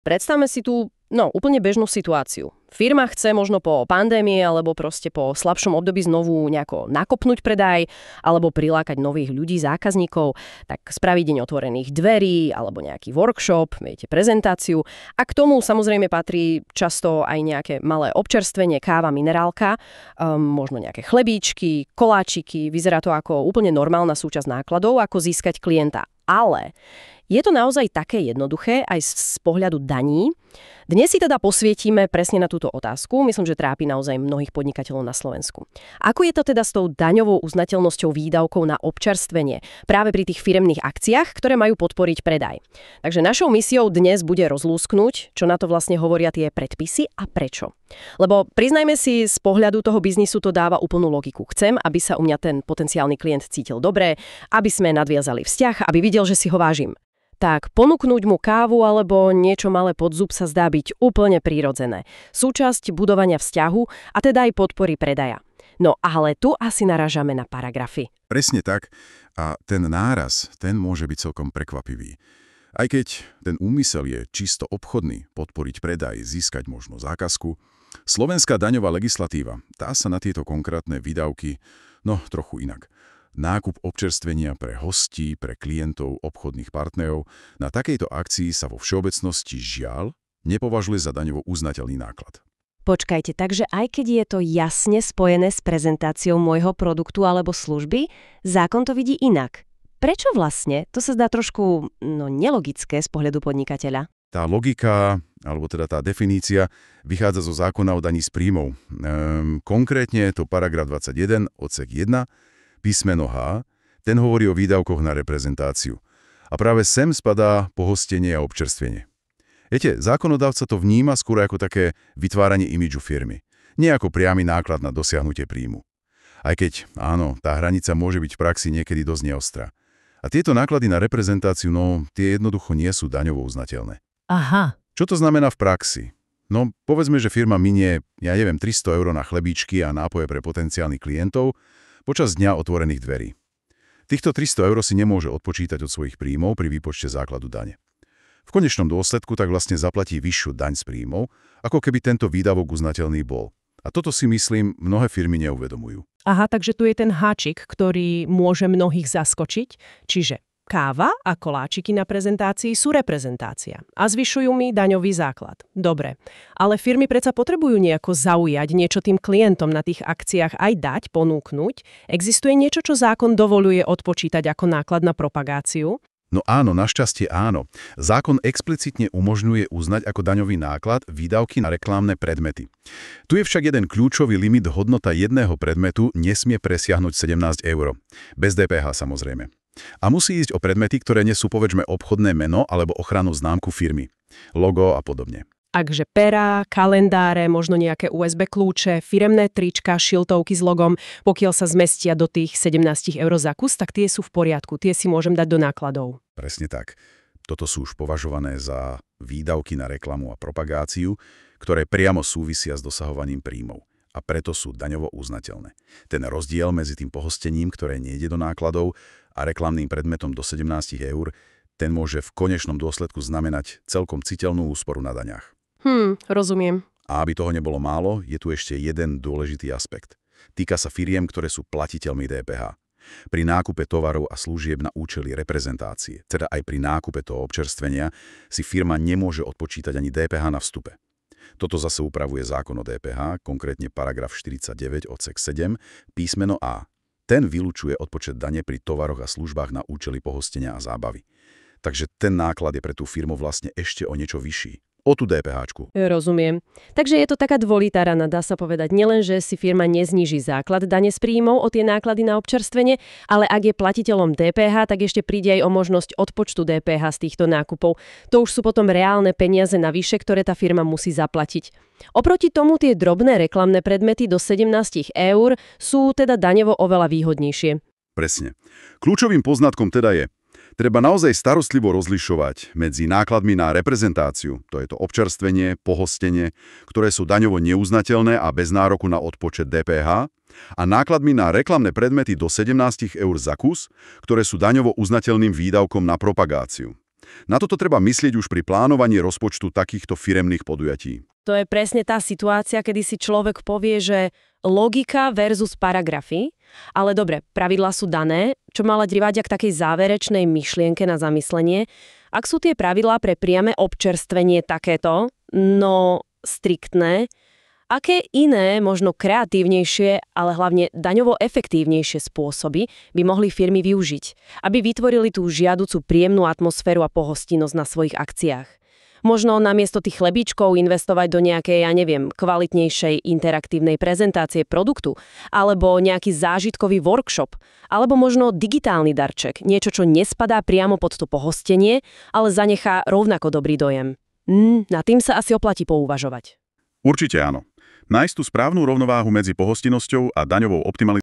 Predstavme si tú, úplne bežnú situáciu. Firma chce možno po pandémii alebo proste po slabšom období znovu nejako nakopnúť predaj alebo prilákať nových ľudí, zákazníkov, tak spraviť deň otvorených dverí alebo nejaký workshop, viete, prezentáciu. A k tomu samozrejme patrí často aj nejaké malé občerstvenie, káva, minerálka, možno nejaké chlebíčky, koláčiky. Vyzerá to ako úplne normálna súčasť nákladov, ako získať klienta. Ale je to naozaj také jednoduché aj z pohľadu daní? Dnes si teda posvietime presne na túto otázku. Myslím, že trápi naozaj mnohých podnikateľov na Slovensku. Ako je to teda s tou daňovou uznateľnosťou výdavkov na občerstvenie práve pri tých firemných akciách, ktoré majú podporiť predaj? Takže našou misiou dnes bude rozlúsknuť, čo na to vlastne hovoria tie predpisy a prečo. Lebo priznajme si, z pohľadu toho biznisu to dáva úplnú logiku. Chcem, aby sa u mňa ten potenciálny klient cítil dobre, aby sme nadviazali vzťah, aby videl, že si ho vážim. Tak ponúknuť mu kávu alebo niečo malé pod zub sa zdá byť úplne prirodzené. Súčasť budovania vzťahu a teda aj podpory predaja. No ale tu asi narážame na paragrafy. Presne tak. A ten náraz, ten môže byť celkom prekvapivý. Aj keď ten úmysel je čisto obchodný, podporiť predaj, získať možno zákazku, slovenská daňová legislatíva, tá sa na tieto konkrétne výdavky, trochu inak. Nákup občerstvenia pre hostí, pre klientov, obchodných partnerov, na takejto akcii sa vo všeobecnosti žiaľ nepovažuje za daňovo uznateľný náklad. Počkajte, takže aj keď je to jasne spojené s prezentáciou môjho produktu alebo služby, zákon to vidí inak. Prečo vlastne? To sa zdá trošku nelogické z pohľadu podnikateľa. Tá logika, alebo teda tá definícia, vychádza zo zákona o daní z príjmov. Konkrétne je to paragraf 21, odsek 1, písmeno H, ten hovorí o výdavkoch na reprezentáciu. A práve sem spadá pohostenie a občerstvenie. Viete, zákonodávca to vníma skôr ako také vytváranie imidžu firmy. Nie ako priamy náklad na dosiahnutie príjmu. Aj keď, áno, tá hranica môže byť v praxi niekedy dosť neostrá. A tieto náklady na reprezentáciu, tie jednoducho nie sú daňovo uznateľné. Aha. Čo to znamená v praxi? Povedzme, že firma minie, 300 eur na chlebíčky a nápoje pre potenciálnych klientov počas dňa otvorených dverí. Týchto 300 eur si nemôže odpočítať od svojich príjmov pri výpočte základu dane. V konečnom dôsledku tak vlastne zaplatí vyššiu daň z príjmov, ako keby tento výdavok uznateľný bol. A toto si myslím, mnohé firmy neuvedomujú. Aha, takže tu je ten háčik, ktorý môže mnohých zaskočiť, čiže káva a koláčiky na prezentácii sú reprezentácia a zvyšujú mi daňový základ. Dobre, ale firmy predsa potrebujú nejako zaujať niečo tým klientom na tých akciách aj dať, ponúknuť. Existuje niečo, čo zákon dovoľuje odpočítať ako náklad na propagáciu? No áno, našťastie áno. Zákon explicitne umožňuje uznať ako daňový náklad výdavky na reklámne predmety. Tu je však jeden kľúčový limit: hodnota jedného predmetu nesmie presiahnuť 17 eur. Bez DPH samozrejme. A musí ísť o predmety, ktoré nesú povedzme obchodné meno alebo ochrannú známku firmy, logo a podobne. Takže perá, kalendáre, možno nejaké USB kľúče, firemné trička, šiltovky s logom, pokiaľ sa zmestia do tých 17 eur za kus, tak tie sú v poriadku, tie si môžem dať do nákladov. Presne tak. Toto sú už považované za výdavky na reklamu a propagáciu, ktoré priamo súvisia s dosahovaním príjmov. A preto sú daňovo uznateľné. Ten rozdiel medzi tým pohostením, ktoré nejde do nákladov, a reklamným predmetom do 17 eur, ten môže v konečnom dôsledku znamenať celkom citeľnú úsporu na daňach. Rozumiem. A aby toho nebolo málo, je tu ešte jeden dôležitý aspekt. Týka sa firiem, ktoré sú platiteľmi DPH. Pri nákupe tovarov a služieb na účely reprezentácie, teda aj pri nákupe toho občerstvenia, si firma nemôže odpočítať ani DPH na vstupe. Toto zase upravuje zákon o DPH, konkrétne paragraf 49 odsek 7, písmeno A. Ten vylučuje odpočet dane pri tovaroch a službách na účely pohostenia a zábavy. Takže ten náklad je pre tú firmu vlastne ešte o niečo vyšší. O tú DPH-čku. Rozumiem. Takže je to taká dvojitá rana, dá sa povedať. Nielen, že si firma nezníži základ dane z príjmov o tie náklady na občerstvenie, ale ak je platiteľom DPH, tak ešte príde aj o možnosť odpočtu DPH z týchto nákupov. To už sú potom reálne peniaze navyše, ktoré tá firma musí zaplatiť. Oproti tomu tie drobné reklamné predmety do 17 eur sú teda daňovo oveľa výhodnejšie. Presne. Kľúčovým poznatkom teda je: treba naozaj starostlivo rozlišovať medzi nákladmi na reprezentáciu, to je to občerstvenie, pohostenie, ktoré sú daňovo neuznateľné a bez nároku na odpočet DPH, a nákladmi na reklamné predmety do 17 eur za kus, ktoré sú daňovo uznateľným výdavkom na propagáciu. Na toto treba myslieť už pri plánovaní rozpočtu takýchto firemných podujatí. To je presne tá situácia, kedy si človek povie, že logika versus paragrafy, ale dobre, pravidlá sú dané, čo mala privádia k takej záverečnej myšlienke na zamyslenie. Ak sú tie pravidlá pre priame občerstvenie takéto, no striktné, aké iné, možno kreatívnejšie, ale hlavne daňovo efektívnejšie spôsoby by mohli firmy využiť, aby vytvorili tú žiaducu príjemnú atmosféru a pohostinnosť na svojich akciách? Možno namiesto tých chlebíčkov investovať do nejakej, kvalitnejšej interaktívnej prezentácie produktu, alebo nejaký zážitkový workshop, alebo možno digitálny darček, niečo, čo nespadá priamo pod to pohostenie, ale zanechá rovnako dobrý dojem. Nad tým sa asi oplatí pouvažovať. Určite áno. Nájsť tú správnu rovnováhu medzi pohostinnosťou a daňovou optimalizáciou